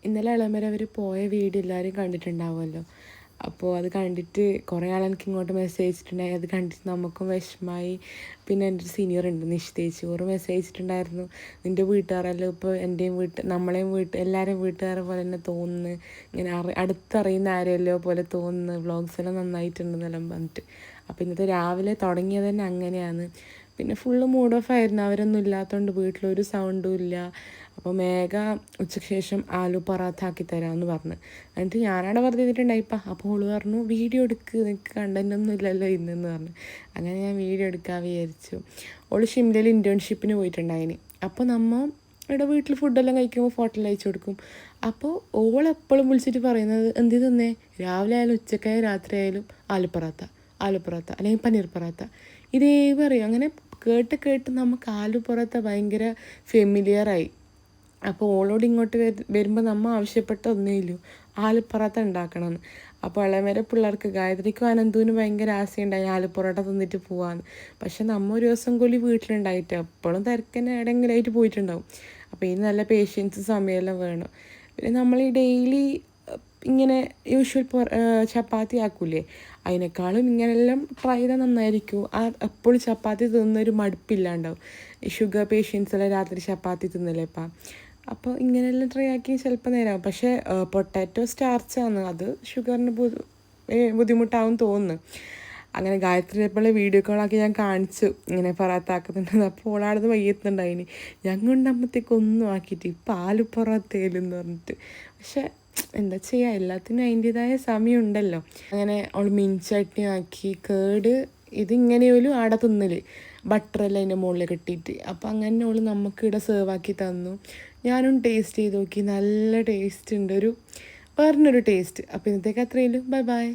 ഇന്നലെ ഇളമര അവർ പോയ വീഡിയോ എല്ലാവരും കണ്ടിട്ടുണ്ടാവുമല്ലോ. അപ്പോൾ അത് കണ്ടിട്ട് കുറേ ആളെനിക്ക് ഇങ്ങോട്ട് മെസ്സേജ് അയച്ചിട്ടുണ്ടായി. അത് കണ്ടിട്ട് നമുക്കും വിഷമമായി. പിന്നെ എൻ്റെ ഒരു സീനിയർ ഉണ്ട് നിശ്ചയിച്ചു ഓറ് മെസ്സേജ് അയച്ചിട്ടുണ്ടായിരുന്നു, നിൻ്റെ വീട്ടുകാരെല്ലാം ഇപ്പോൾ എൻ്റെയും നമ്മളെയും എല്ലാവരെയും വീട്ടുകാരെ പോലെ തന്നെ തോന്നുന്നു, ഇങ്ങനെ അടുത്തറിയുന്ന ആരെയല്ലോ പോലെ തോന്നുന്നു, വ്ളോഗ്സ് എല്ലാം നന്നായിട്ടുണ്ടെന്നെല്ലാം പറഞ്ഞിട്ട്. അപ്പോൾ ഇന്നത്തെ രാവിലെ തുടങ്ങിയത് തന്നെ അങ്ങനെയാണ്. പിന്നെ ഫുള്ള് മൂഡ് ഓഫ് ആയിരുന്നു, അവരൊന്നും ഇല്ലാത്തതുകൊണ്ട് വീട്ടിലൊരു സൗണ്ടും ഇല്ല. അപ്പോൾ മേഘ ഉച്ചയ്ക്ക് ശേഷം ആലു പൊറാത്ത ആക്കി തരാമെന്ന് പറഞ്ഞു. എന്നിട്ട് ഞാനവിടെ വെറുതെ ചെയ്തിട്ടുണ്ടായിപ്പാ. അപ്പോൾ ഓള് പറഞ്ഞു വീഡിയോ എടുക്ക്, നിനക്ക് കണ്ടൻറ്റൊന്നും ഇല്ലല്ലോ ഇന്നെന്ന് പറഞ്ഞു. അങ്ങനെ ഞാൻ വീഡിയോ എടുക്കാൻ വിചാരിച്ചു. ഓള് ഷിംലയിൽ ഇൻറ്റേൺഷിപ്പിന് പോയിട്ടുണ്ടായിന്. അപ്പോൾ ഇവിടെ വീട്ടിൽ ഫുഡെല്ലാം കഴിക്കുമ്പോൾ ഫോട്ടോ അയച്ചു കൊടുക്കും. അപ്പോൾ ഓളെപ്പോഴും വിളിച്ചിട്ട് പറയുന്നത് എന്ത് തന്നെ, രാവിലെ ആയാലും ഉച്ചക്കായാലും രാത്രി ആയാലും ആലു പൊറാത്ത അല്ലെങ്കിൽ പനീർ പൊറാത്ത ഇതേ പറയും. അങ്ങനെ കേട്ട് നമുക്ക് ആലു പൊറാത്ത ഭയങ്കര ഫെമിലിയറായി. അപ്പോൾ ഓളോട് ഇങ്ങോട്ട് വരുമ്പോൾ നമ്മൾ ആവശ്യപ്പെട്ട ഒന്നേയില്ലൂ ആലു പൊറാത്ത ഉണ്ടാക്കണമെന്ന്. അപ്പോൾ ഇളമരെ പിള്ളേർക്ക് ഗായത്രിക്കും അനന്തുവിനും ഭയങ്കര ആശയുണ്ടായി ആലു പൊറോട്ട തിന്നിട്ട് പോകാമെന്ന്. പക്ഷെ നമ്മൾ ഒരു ദിവസം കൂടി വീട്ടിലുണ്ടായിട്ട് എപ്പോഴും തിരക്കന്നെ എവിടെയെങ്കിലും ആയിട്ട് പോയിട്ടുണ്ടാവും. അപ്പോൾ ഈ നല്ല പേഷ്യൻസ് സമയമെല്ലാം വേണം. പിന്നെ നമ്മൾ ഈ ഡെയിലി ഇങ്ങനെ യൂഷ്വൽ ചപ്പാത്തി ആക്കൂലേ, അതിനേക്കാളും ഇങ്ങനെല്ലാം ട്രൈ ചെയ്താൽ നന്നായിരിക്കും. എപ്പോഴും ചപ്പാത്തി തിന്നൊരു മടുപ്പില്ലാണ്ടാവും. ഈ ഷുഗർ പേഷ്യൻസെല്ലാം രാത്രി ചപ്പാത്തി തിന്നലേപ്പാ. അപ്പോൾ ഇങ്ങനെയെല്ലാം ട്രൈ ആക്കി ചിലപ്പോൾ നേരാകും. പക്ഷേ പൊട്ടാറ്റോ സ്റ്റാർച്ചാണ്, അത് ഷുഗറിന് ബുദ്ധിമുട്ടാവും തോന്നുന്നു. അങ്ങനെ ഗായത്രി എപ്പോഴും വീഡിയോ കോളാക്കി ഞാൻ കാണിച്ചു ഇങ്ങനെ പൊറാത്ത ആക്കുന്നുണ്ട്. അപ്പോൾ ഓളാടത് വയ്യെത്തുന്നുണ്ടായിന്, ഞാൻ കൊണ്ടാകുമ്പോഴത്തേക്കൊന്നും ആക്കിയിട്ട് ഇപ്പം ആലു പൊറാത്തേലെന്ന് പറഞ്ഞിട്ട്. പക്ഷേ എന്താ ചെയ്യുക, എല്ലാത്തിനും അതിൻ്റേതായ സമയമുണ്ടല്ലോ. അങ്ങനെ അവൾ ചട്നി ആക്കി കേട് ഇതിങ്ങനെയൊരു ആടെ തിന്നല് ബട്ടറെല്ലാം അതിൻ്റെ മുകളിൽ കെട്ടിയിട്ട്. അപ്പോൾ അങ്ങനെ അവൾ നമുക്കിവിടെ സെർവാക്കി തന്നു. ഞാനും ടേസ്റ്റ് ചെയ്ത് നോക്കി, നല്ല ടേസ്റ്റ് ഉണ്ട്, വേറൊരു ടേസ്റ്റ്. അപ്പോൾ ഇന്നത്തേക്ക് അത്രയേ ഉള്ളൂ. Bye bye.